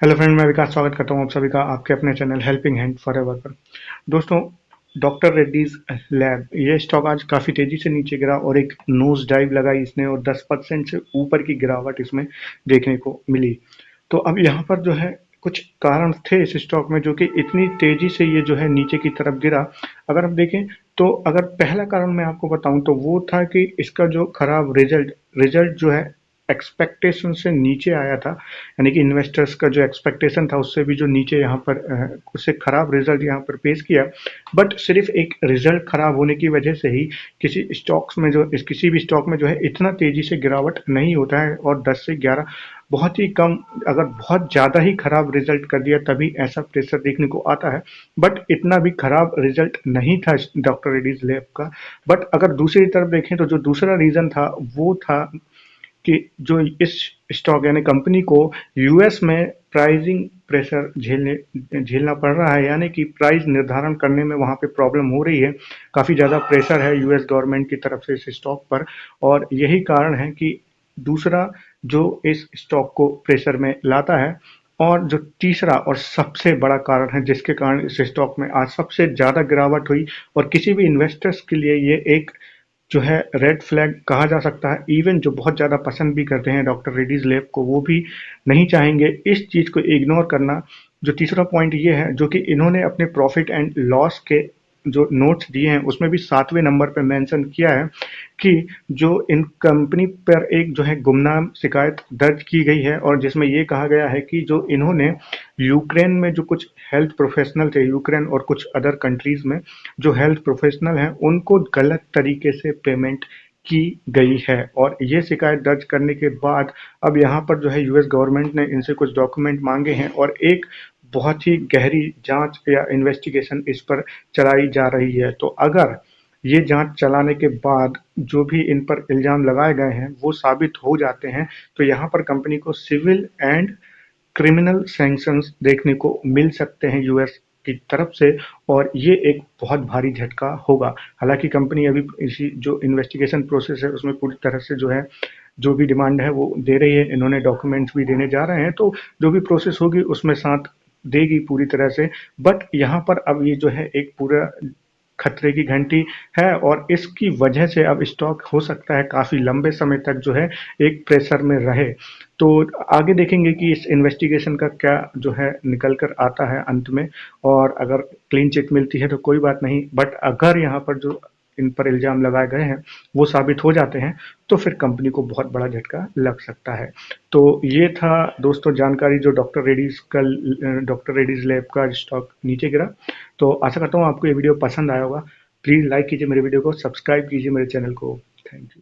Hello friend, मैं विकास स्वागत करता हूँ आप सभी का आपके अपने चैनल हेल्पिंग हैंड फॉरएवर पर। दोस्तों, डॉक्टर रेड्डीज लैब ये स्टॉक आज काफ़ी तेज़ी से नीचे गिरा और एक नोज डाइव लगाई इसने और 10% से ऊपर की गिरावट इसमें देखने को मिली। तो अब यहाँ पर जो है कुछ कारण थे इस स्टॉक में जो कि इतनी तेज़ी से ये जो है नीचे की तरफ गिरा। अगर आप देखें तो अगर पहला कारण मैं आपको बताऊं तो वो था कि इसका जो खराब रिजल्ट रिजल्ट जो है एक्सपेक्टेशन से नीचे आया था। यानी कि इन्वेस्टर्स का जो एक्सपेक्टेशन था उससे भी जो नीचे यहाँ पर उससे खराब रिजल्ट यहाँ पर पेश किया। बट सिर्फ एक रिजल्ट खराब होने की वजह से ही किसी भी स्टॉक में जो है इतना तेजी से गिरावट नहीं होता है। और 10 से 11 बहुत ही कम, अगर बहुत ज़्यादा ही खराब रिजल्ट कर दिया तभी ऐसा प्रेशर देखने को आता है। बट इतना भी खराब रिजल्ट नहीं था डॉक्टर रेड्डीज लैब का। बट अगर दूसरी तरफ देखें तो जो दूसरा रीज़न था वो था कि जो इस स्टॉक यानी कंपनी को यूएस में प्राइसिंग प्रेशर झेलना पड़ रहा है। यानी कि प्राइस निर्धारण करने में वहाँ पे प्रॉब्लम हो रही है। काफ़ी ज़्यादा प्रेशर है यूएस गवर्नमेंट की तरफ से इस स्टॉक पर। और यही कारण है कि दूसरा जो इस स्टॉक को प्रेशर में लाता है। और जो तीसरा और सबसे बड़ा कारण है जिसके कारण इस स्टॉक में आज सबसे ज़्यादा गिरावट हुई और किसी भी इन्वेस्टर्स के लिए ये एक जो है रेड फ्लैग कहा जा सकता है। इवन जो बहुत ज़्यादा पसंद भी करते हैं डॉक्टर रेड्डीज लैब को वो भी नहीं चाहेंगे इस चीज़ को इग्नोर करना। जो तीसरा पॉइंट ये है जो कि इन्होंने अपने प्रॉफिट एंड लॉस के जो नोट्स दिए हैं उसमें भी 7वें नंबर पे मेंशन किया है कि जो इन कंपनी पर एक जो है गुमनाम शिकायत दर्ज की गई है और जिसमें ये कहा गया है कि जो इन्होंने यूक्रेन में जो कुछ हेल्थ प्रोफेशनल थे, यूक्रेन और कुछ अदर कंट्रीज में जो हेल्थ प्रोफेशनल हैं उनको गलत तरीके से पेमेंट की गई है। और ये शिकायत दर्ज करने के बाद अब यहाँ पर जो है यूएस गवर्नमेंट ने इनसे कुछ डॉक्यूमेंट मांगे हैं और एक बहुत ही गहरी जांच या इन्वेस्टिगेशन इस पर चलाई जा रही है। तो अगर ये जांच चलाने के बाद जो भी इन पर इल्ज़ाम लगाए गए हैं वो साबित हो जाते हैं तो यहाँ पर कंपनी को सिविल एंड क्रिमिनल सैंक्शंस देखने को मिल सकते हैं यूएस की तरफ से। और ये एक बहुत भारी झटका होगा। हालांकि कंपनी अभी इसी जो इन्वेस्टिगेशन प्रोसेस है उसमें पूरी तरह से जो है जो भी डिमांड है वो दे रही है। इन्होंने डॉक्यूमेंट्स भी देने जा रहे हैं तो जो भी प्रोसेस होगी उसमें साथ देगी पूरी तरह से। बट यहाँ पर अब ये जो है एक पूरा खतरे की घंटी है और इसकी वजह से अब स्टॉक हो सकता है काफ़ी लंबे समय तक जो है एक प्रेशर में रहे। तो आगे देखेंगे कि इस इन्वेस्टिगेशन का क्या जो है निकल कर आता है अंत में। और अगर क्लीन चिट मिलती है तो कोई बात नहीं, बट अगर यहाँ पर जो इन पर इल्ज़ाम लगाए गए हैं वो साबित हो जाते हैं तो फिर कंपनी को बहुत बड़ा झटका लग सकता है। तो ये था दोस्तों जानकारी जो डॉक्टर रेड्डीज लैब का स्टॉक नीचे गिरा। तो आशा करता हूँ आपको ये वीडियो पसंद आया होगा। प्लीज़ लाइक कीजिए मेरे वीडियो को, सब्सक्राइब कीजिए मेरे चैनल को। Thank you.